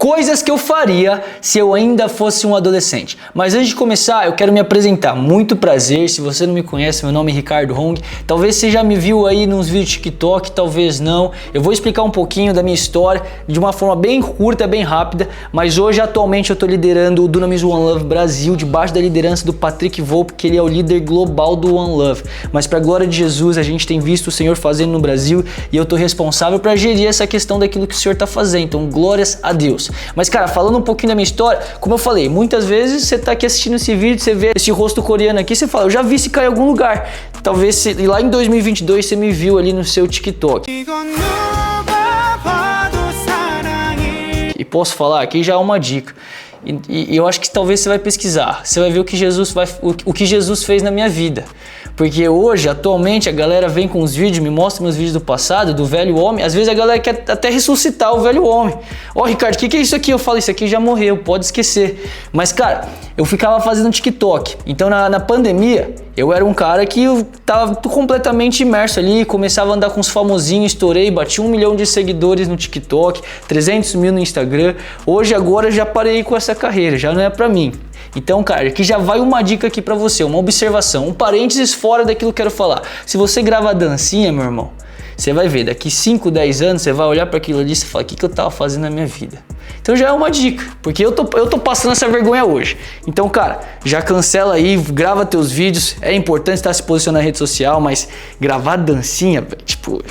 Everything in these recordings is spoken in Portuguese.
Coisas que eu faria se eu ainda fosse um adolescente. Mas antes de começar, eu quero me apresentar. Muito prazer, se você não me conhece, meu nome é Ricardo Hong. Talvez você já me viu aí nos vídeos de TikTok, talvez não. Eu vou explicar um pouquinho da minha história de uma forma bem curta, bem rápida. Mas hoje, atualmente, eu estou liderando o Dunamis One Love Brasil, debaixo da liderança do Patrick Volpe, que ele é o líder global do One Love. Mas para a glória de Jesus, a gente tem visto o Senhor fazendo no Brasil e eu estou responsável para gerir essa questão daquilo que o Senhor está fazendo. Então, glórias a Deus. Mas cara, falando um pouquinho da minha história, como eu falei, muitas vezes você tá aqui assistindo esse vídeo, você vê esse rosto coreano aqui, você fala, eu já vi esse cara em algum lugar. Talvez lá em 2022 você me viu ali no seu TikTok. E posso falar, aqui já é uma dica. E eu acho que talvez você vai pesquisar, você vai ver o que Jesus fez na minha vida. Porque hoje, atualmente, a galera vem com os vídeos, me mostra meus vídeos do passado, do velho homem. Às vezes a galera quer até ressuscitar o velho homem. Ó, Ricardo, o que é isso aqui? Eu falo, isso aqui já morreu, pode esquecer. Mas, cara, eu ficava fazendo TikTok. Então, na pandemia, eu era um cara que eu tava completamente imerso ali, começava a andar com os famosinhos, estourei, bati 1 milhão de seguidores no TikTok, 300 mil no Instagram. Hoje, agora, já parei com essa carreira, já não é pra mim. Então, cara, aqui já vai uma dica aqui pra você, uma observação, um parênteses fora daquilo que eu quero falar. Se você grava dancinha, meu irmão, você vai ver, daqui 5, 10 anos, você vai olhar para aquilo ali e fala, o que eu tava fazendo na minha vida? Então já é uma dica, porque eu tô passando essa vergonha hoje. Então, cara, já cancela aí, grava teus vídeos, é importante estar se posicionando na rede social, mas gravar dancinha, tipo...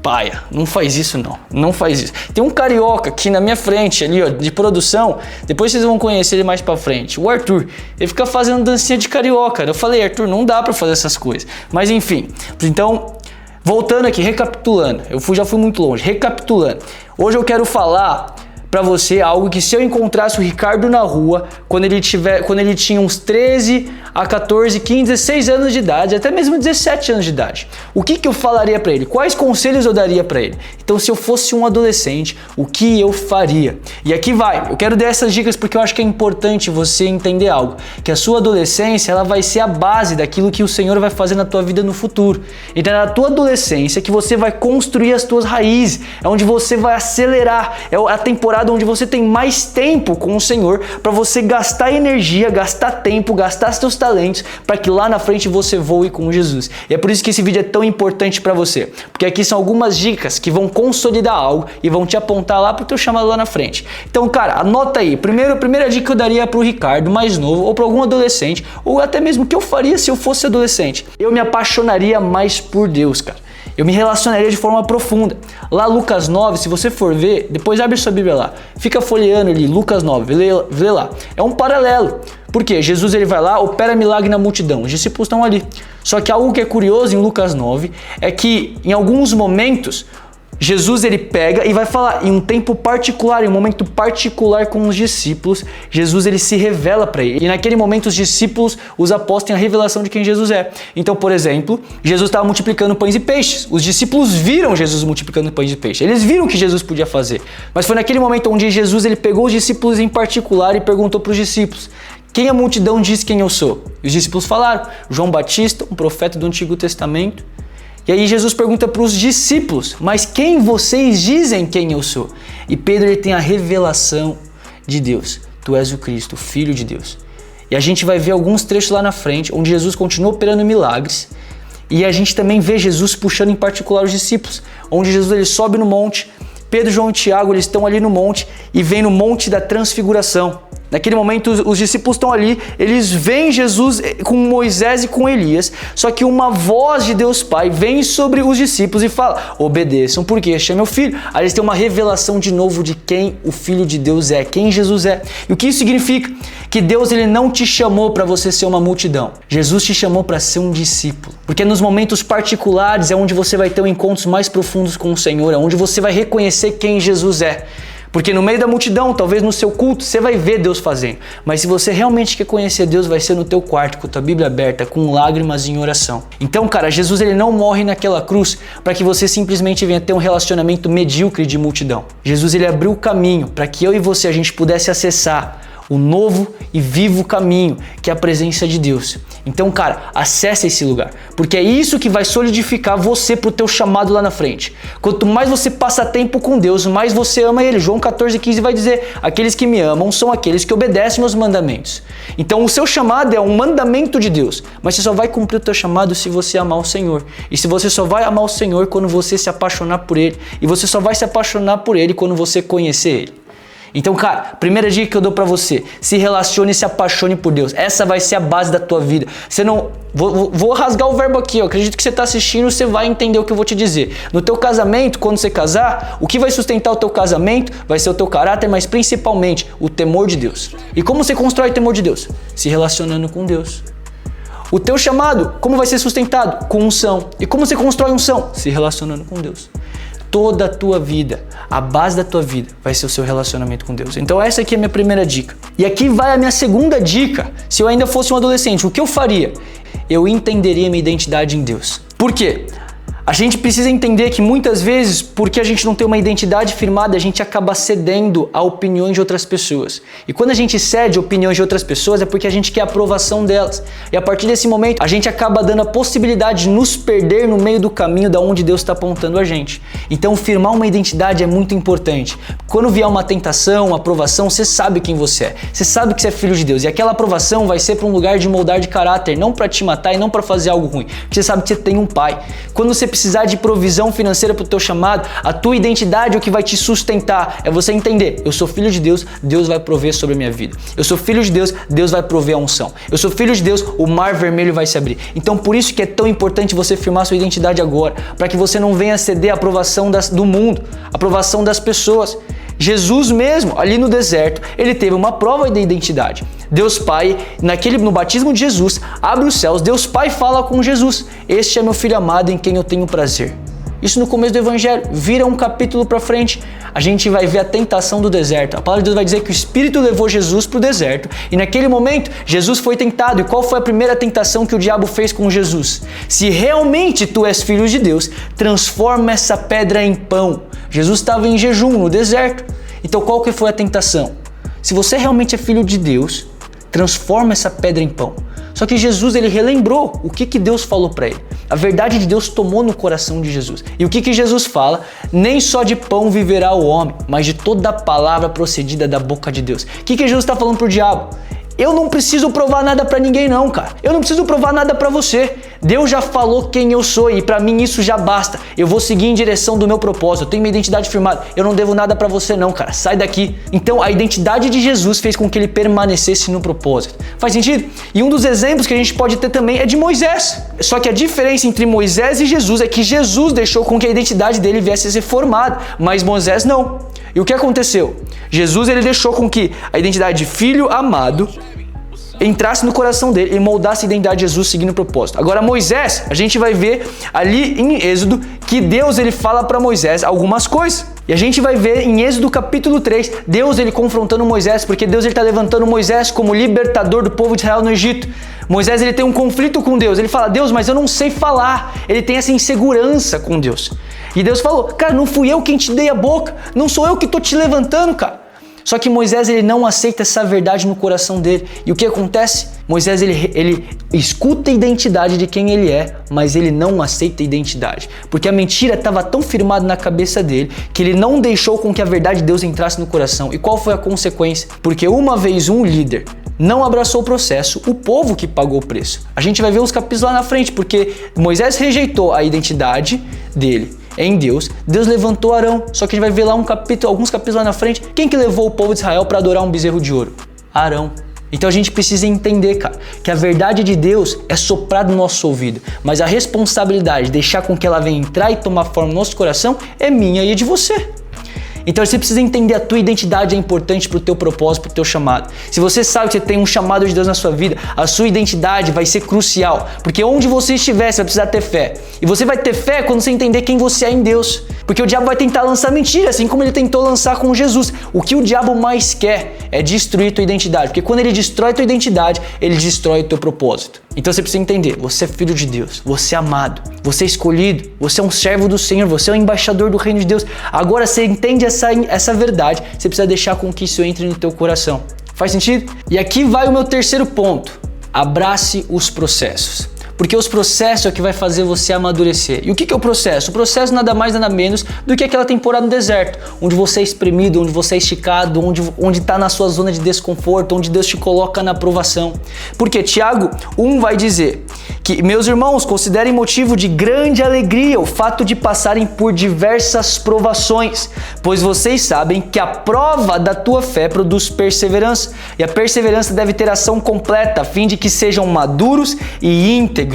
paia, não faz isso não faz isso. Tem um carioca aqui na minha frente ali, ó, de produção, depois vocês vão conhecer ele mais pra frente, o Arthur, ele fica fazendo dancinha de carioca. Eu falei, Arthur, não dá pra fazer essas coisas, mas enfim. Então, voltando aqui, recapitulando, já fui muito longe, recapitulando, hoje eu quero falar pra você algo que se eu encontrasse o Ricardo na rua, quando ele tinha uns 13 a 14, 15, 16 anos de idade, até mesmo 17 anos de idade, o que eu falaria pra ele? Quais conselhos eu daria pra ele? Então, se eu fosse um adolescente, o que eu faria? E aqui vai, eu quero dar essas dicas porque eu acho que é importante você entender algo, que a sua adolescência, ela vai ser a base daquilo que o Senhor vai fazer na tua vida no futuro. Então, é na tua adolescência que você vai construir as tuas raízes, é onde você vai acelerar, é a temporada onde você tem mais tempo com o Senhor para você gastar energia, gastar tempo, gastar seus talentos para que lá na frente você voe com Jesus. E é por isso que esse vídeo é tão importante para você, porque aqui são algumas dicas que vão consolidar algo e vão te apontar lá para o teu chamado lá na frente. Então, cara, anota aí. Primeira dica que eu daria para o Ricardo mais novo ou para algum adolescente, ou até mesmo o que eu faria se eu fosse adolescente. Eu me apaixonaria mais por Deus, cara. Eu me relacionaria de forma profunda. Lá Lucas 9, se você for ver, depois abre sua Bíblia lá. Fica folheando ali, Lucas 9, lê lá. É um paralelo. Por quê? Jesus ele vai lá, opera milagre na multidão. Os discípulos estão ali. Só que algo que é curioso em Lucas 9 é que em alguns momentos Jesus ele pega e vai falar em um tempo particular, em um momento particular com os discípulos, Jesus ele se revela para ele. E naquele momento os discípulos, os apóstolos têm a revelação de quem Jesus é. Então, por exemplo, Jesus estava multiplicando pães e peixes. Os discípulos viram Jesus multiplicando pães e peixes. Eles viram o que Jesus podia fazer. Mas foi naquele momento onde Jesus ele pegou os discípulos em particular e perguntou para os discípulos: quem a multidão diz quem eu sou? E os discípulos falaram: João Batista, um profeta do Antigo Testamento. E aí Jesus pergunta para os discípulos: mas quem vocês dizem quem eu sou? E Pedro ele tem a revelação de Deus. Tu és o Cristo, o Filho de Deus. E a gente vai ver alguns trechos lá na frente, onde Jesus continua operando milagres. E a gente também vê Jesus puxando em particular os discípulos, onde Jesus ele sobe no monte. Pedro, João e Tiago eles estão ali no monte e vem no monte da transfiguração. Naquele momento os discípulos estão ali, eles veem Jesus com Moisés e com Elias, só que uma voz de Deus Pai vem sobre os discípulos e fala: obedeçam, porque este é meu filho. Aí eles têm uma revelação de novo de quem o Filho de Deus é, quem Jesus é. E o que isso significa? Que Deus ele não te chamou para você ser uma multidão. Jesus te chamou para ser um discípulo. Porque nos momentos particulares é onde você vai ter encontros mais profundos com o Senhor, é onde você vai reconhecer quem Jesus é. Porque no meio da multidão, talvez no seu culto, você vai ver Deus fazendo. Mas se você realmente quer conhecer Deus, vai ser no teu quarto, com a tua Bíblia aberta, com lágrimas e em oração. Então, cara, Jesus ele não morre naquela cruz para que você simplesmente venha ter um relacionamento medíocre de multidão. Jesus ele abriu o caminho para que eu e você a gente pudesse acessar o novo e vivo caminho, que é a presença de Deus. Então, cara, acesse esse lugar, porque é isso que vai solidificar você pro teu chamado lá na frente. Quanto mais você passa tempo com Deus, mais você ama Ele. João 14,15 vai dizer: aqueles que me amam são aqueles que obedecem meus mandamentos. Então, o seu chamado é um mandamento de Deus, mas você só vai cumprir o teu chamado se você amar o Senhor. E se você só vai amar o Senhor quando você se apaixonar por Ele. E você só vai se apaixonar por Ele quando você conhecer Ele. Então, cara, primeira dica que eu dou pra você: se relacione e se apaixone por Deus. Essa vai ser a base da tua vida. Você não... Vou rasgar o verbo aqui, ó. Acredito que você tá assistindo, você vai entender o que eu vou te dizer. No teu casamento, quando você casar, o que vai sustentar o teu casamento vai ser o teu caráter, mas principalmente o temor de Deus. E como você constrói o temor de Deus? Se relacionando com Deus. O teu chamado, como vai ser sustentado? Com unção. E como você constrói unção? Se relacionando com Deus. Toda a tua vida, a base da tua vida vai ser o seu relacionamento com Deus. Então essa aqui é a minha primeira dica. E aqui vai a minha segunda dica. Se eu ainda fosse um adolescente, o que eu faria? Eu entenderia minha identidade em Deus. Por quê? A gente precisa entender que muitas vezes, porque a gente não tem uma identidade firmada, a gente acaba cedendo a opiniões de outras pessoas. E quando a gente cede a opiniões de outras pessoas é porque a gente quer a aprovação delas. E a partir desse momento, a gente acaba dando a possibilidade de nos perder no meio do caminho da onde Deus está apontando a gente. Então, firmar uma identidade é muito importante. Quando vier uma tentação, uma aprovação, você sabe quem você é. Você sabe que você é filho de Deus. E aquela aprovação vai ser para um lugar de moldar de caráter, não para te matar e não para fazer algo ruim. Porque você sabe que você tem um pai. Quando você precisar de provisão financeira para o teu chamado, a tua identidade é o que vai te sustentar. É você entender: eu sou filho de Deus, Deus vai prover sobre a minha vida. Eu sou filho de Deus, Deus vai prover a unção. Eu sou filho de Deus, o mar vermelho vai se abrir. Então por isso que é tão importante você firmar sua identidade agora, para que você não venha ceder à aprovação do mundo, à aprovação das pessoas. Jesus mesmo, ali no deserto, ele teve uma prova de identidade. Deus Pai, no batismo de Jesus, abre os céus, Deus Pai fala com Jesus: este é meu filho amado em quem eu tenho prazer. Isso no começo do evangelho. Vira um capítulo para frente, a gente vai ver a tentação do deserto. A palavra de Deus vai dizer que o Espírito levou Jesus para o deserto e naquele momento Jesus foi tentado. E qual foi a primeira tentação que o diabo fez com Jesus? Se realmente tu és filho de Deus, transforma essa pedra em pão. Jesus estava em jejum no deserto. Então qual que foi a tentação? Se você realmente é filho de Deus, transforma essa pedra em pão. Só que Jesus, ele relembrou o que Deus falou para ele. A verdade de Deus tomou no coração de Jesus. E o que Jesus fala? Nem só de pão viverá o homem, mas de toda a palavra procedida da boca de Deus. O que Jesus está falando pro diabo? Eu não preciso provar nada pra ninguém não, cara. Eu não preciso provar nada pra você. Deus já falou quem eu sou e pra mim isso já basta. Eu vou seguir em direção do meu propósito. Eu tenho minha identidade firmada. Eu não devo nada pra você não, cara. Sai daqui. Então a identidade de Jesus fez com que ele permanecesse no propósito. Faz sentido? E um dos exemplos que a gente pode ter também é de Moisés. Só que a diferença entre Moisés e Jesus é que Jesus deixou com que a identidade dele viesse a ser formada, mas Moisés não. E o que aconteceu? Jesus, ele deixou com que a identidade de filho amado entrasse no coração dele e moldasse a identidade de Jesus seguindo o propósito. Agora Moisés, a gente vai ver ali em Êxodo que Deus, ele fala para Moisés algumas coisas. E a gente vai ver em Êxodo capítulo 3, Deus, ele confrontando Moisés, porque Deus, ele está levantando Moisés como libertador do povo de Israel no Egito. Moisés, ele tem um conflito com Deus. Ele fala: Deus, mas eu não sei falar. Ele tem essa insegurança com Deus. E Deus falou: cara, não fui eu quem te dei a boca, não sou eu que estou te levantando, cara. Só que Moisés, ele não aceita essa verdade no coração dele. E o que acontece? Moisés, ele escuta a identidade de quem ele é, mas ele não aceita a identidade. Porque a mentira estava tão firmada na cabeça dele que ele não deixou com que a verdade de Deus entrasse no coração. E qual foi a consequência? Porque uma vez um líder não abraçou o processo, o povo que pagou o preço. A gente vai ver uns capítulos lá na frente, porque Moisés rejeitou a identidade dele em Deus, Deus levantou Arão. Só que a gente vai ver lá alguns capítulos lá na frente, quem que levou o povo de Israel para adorar um bezerro de ouro? Arão. Então a gente precisa entender, cara, que a verdade de Deus é soprada no nosso ouvido, mas a responsabilidade de deixar com que ela venha entrar e tomar forma no nosso coração é minha e é de você. Então você precisa entender a tua identidade é importante para o teu propósito, para o teu chamado. Se você sabe que você tem um chamado de Deus na sua vida, a sua identidade vai ser crucial. Porque onde você estiver, você vai precisar ter fé. E você vai ter fé quando você entender quem você é em Deus. Porque o diabo vai tentar lançar mentira, assim como ele tentou lançar com Jesus. O que o diabo mais quer é destruir tua identidade. Porque quando ele destrói tua identidade, ele destrói o teu propósito. Então você precisa entender, você é filho de Deus, você é amado, você é escolhido, você é um servo do Senhor, você é um embaixador do reino de Deus. Agora você entende essa verdade, você precisa deixar com que isso entre no teu coração. Faz sentido? E aqui vai o meu terceiro ponto. Abrace os processos. Porque os processos é o que vai fazer você amadurecer. E o que é o processo? O processo nada mais nada menos do que aquela temporada no deserto, onde você é espremido, onde você é esticado, onde está na sua zona de desconforto, onde Deus te coloca na provação. Porque Tiago 1 vai dizer que, meus irmãos, considerem motivo de grande alegria o fato de passarem por diversas provações, pois vocês sabem que a prova da tua fé produz perseverança, e a perseverança deve ter ação completa, a fim de que sejam maduros e íntegros.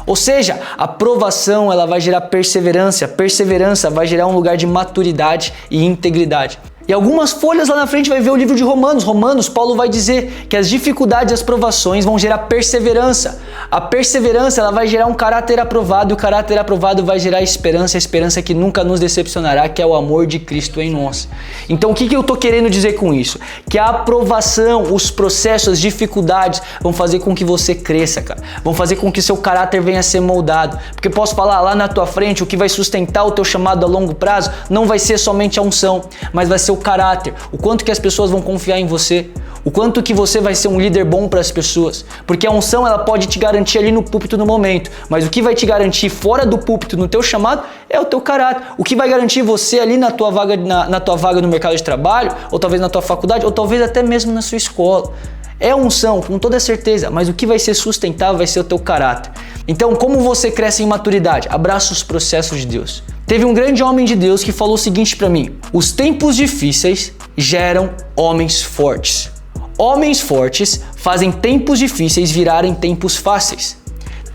Ou seja, a provação ela vai gerar perseverança, a perseverança vai gerar um lugar de maturidade e integridade. E algumas folhas lá na frente vai ver o livro de Romanos, Paulo vai dizer que as dificuldades e as provações vão gerar perseverança. A perseverança ela vai gerar um caráter aprovado, e o caráter aprovado vai gerar esperança, a esperança que nunca nos decepcionará, que é o amor de Cristo em nós. Então o que eu estou querendo dizer com isso? Que a aprovação, os processos, as dificuldades vão fazer com que você cresça, cara. Vão fazer com que seu caráter venha a ser moldado. Porque posso falar, lá na tua frente, o que vai sustentar o teu chamado a longo prazo não vai ser somente a unção, mas vai ser o caráter, o quanto que as pessoas vão confiar em você, o quanto que você vai ser um líder bom para as pessoas, porque a unção ela pode te garantir ali no púlpito no momento, mas o que vai te garantir fora do púlpito no teu chamado é o teu caráter. O que vai garantir você ali na tua vaga, na tua vaga no mercado de trabalho, ou talvez na tua faculdade, ou talvez até mesmo na sua escola. É a unção, com toda certeza, mas o que vai ser sustentável vai ser o teu caráter. Então, como você cresce em maturidade? Abraça os processos de Deus. Teve um grande homem de Deus que falou o seguinte para mim: os tempos difíceis geram homens fortes. Homens fortes fazem tempos difíceis virarem tempos fáceis.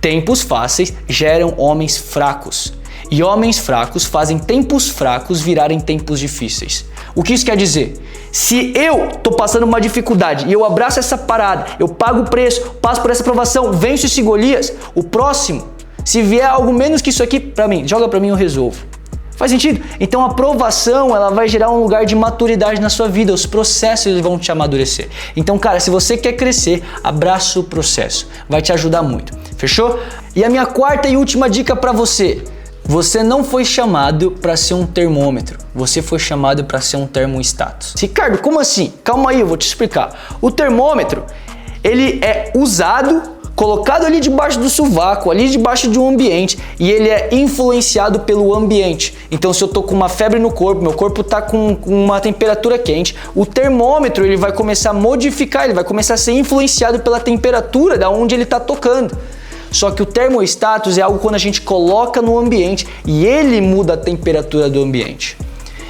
Tempos fáceis geram homens fracos. E homens fracos fazem tempos fracos virarem tempos difíceis. O que isso quer dizer? Se eu tô passando uma dificuldade e eu abraço essa parada, eu pago o preço, passo por essa provação, venço esse Golias, o próximo, se vier algo menos que isso aqui para mim, joga para mim, eu resolvo. Faz sentido? Então a provação ela vai gerar um lugar de maturidade na sua vida, os processos eles vão te amadurecer. Então, cara, se você quer crescer, abraça o processo, vai te ajudar muito. Fechou? E a minha quarta e última dica para você: você não foi chamado para ser um termômetro, você foi chamado para ser um termostatus. Ricardo, como assim? Calma aí, eu vou te explicar. O termômetro, ele é usado, colocado ali debaixo do sovaco, ali debaixo de um ambiente, e ele é influenciado pelo ambiente. Então, se eu tô com uma febre no corpo, meu corpo tá com uma temperatura quente, o termômetro ele vai começar a modificar, ele vai começar a ser influenciado pela temperatura da onde ele tá tocando. Só que o termostatus é algo quando a gente coloca no ambiente e ele muda a temperatura do ambiente.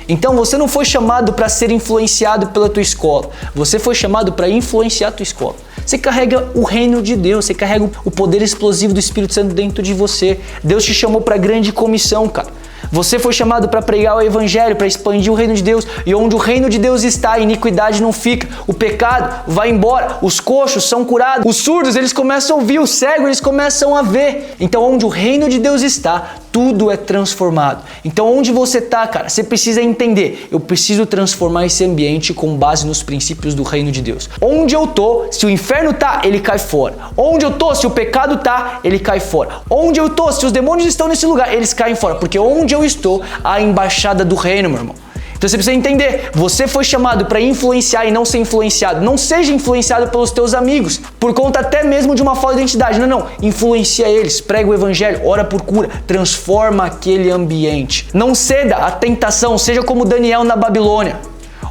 Então você não foi chamado para ser influenciado pela tua escola, você foi chamado para influenciar a tua escola. Você carrega o reino de Deus, você carrega o poder explosivo do Espírito Santo dentro de você. Deus te chamou para grande comissão, cara. Você foi chamado para pregar o evangelho, para expandir o reino de Deus. E onde o reino de Deus está, a iniquidade não fica. O pecado vai embora, os coxos são curados, os surdos eles começam a ouvir, os cegos eles começam a ver. Então onde o reino de Deus está, tudo é transformado. Então onde você está, cara, você precisa entender, eu preciso transformar esse ambiente com base nos princípios do reino de Deus. Onde eu tô, se o inferno tá, ele cai fora. Onde eu tô, se o pecado tá, ele cai fora. Onde eu tô, se os demônios estão nesse lugar, eles caem fora. Porque onde eu estou, a embaixada do reino, meu irmão. Então você precisa entender, você foi chamado para influenciar e não ser influenciado. Não seja influenciado pelos teus amigos, por conta até mesmo de uma falta de identidade. Não, influencia eles, prega o evangelho, ora por cura, transforma aquele ambiente. Não ceda à tentação, seja como Daniel na Babilônia,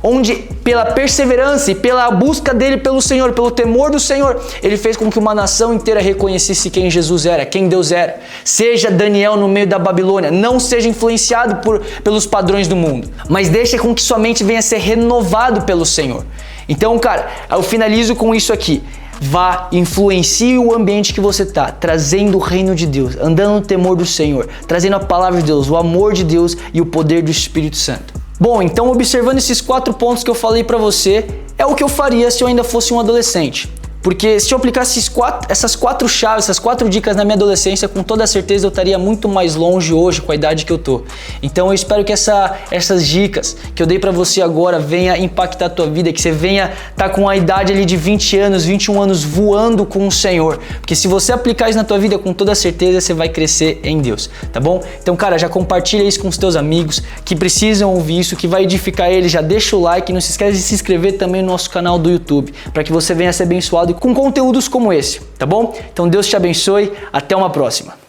onde pela perseverança e pela busca dele pelo Senhor, pelo temor do Senhor, ele fez com que uma nação inteira reconhecesse quem Jesus era, quem Deus era. Seja Daniel no meio da Babilônia, não seja influenciado pelos padrões do mundo, mas deixe com que sua mente venha a ser renovado pelo Senhor. Então, cara, eu finalizo com isso aqui. Vá, influencie o ambiente que você está, trazendo o reino de Deus, andando no temor do Senhor, trazendo a palavra de Deus, o amor de Deus e o poder do Espírito Santo. Bom, então observando esses 4 pontos que eu falei para você, é o que eu faria se eu ainda fosse um adolescente. Porque se eu aplicasse essas 4 chaves, essas 4 dicas na minha adolescência, com toda certeza eu estaria muito mais longe hoje com a idade que eu tô. Então eu espero que essas dicas que eu dei pra você agora venha impactar a tua vida, que você venha tá com a idade ali de 20 anos, 21 anos voando com o Senhor. Porque se você aplicar isso na tua vida, com toda certeza você vai crescer em Deus, tá bom? Então, cara, já compartilha isso com os teus amigos que precisam ouvir isso, que vai edificar eles, já deixa o like, não se esquece de se inscrever também no nosso canal do YouTube, para que você venha ser abençoado com conteúdos como esse, tá bom? Então Deus te abençoe, até uma próxima.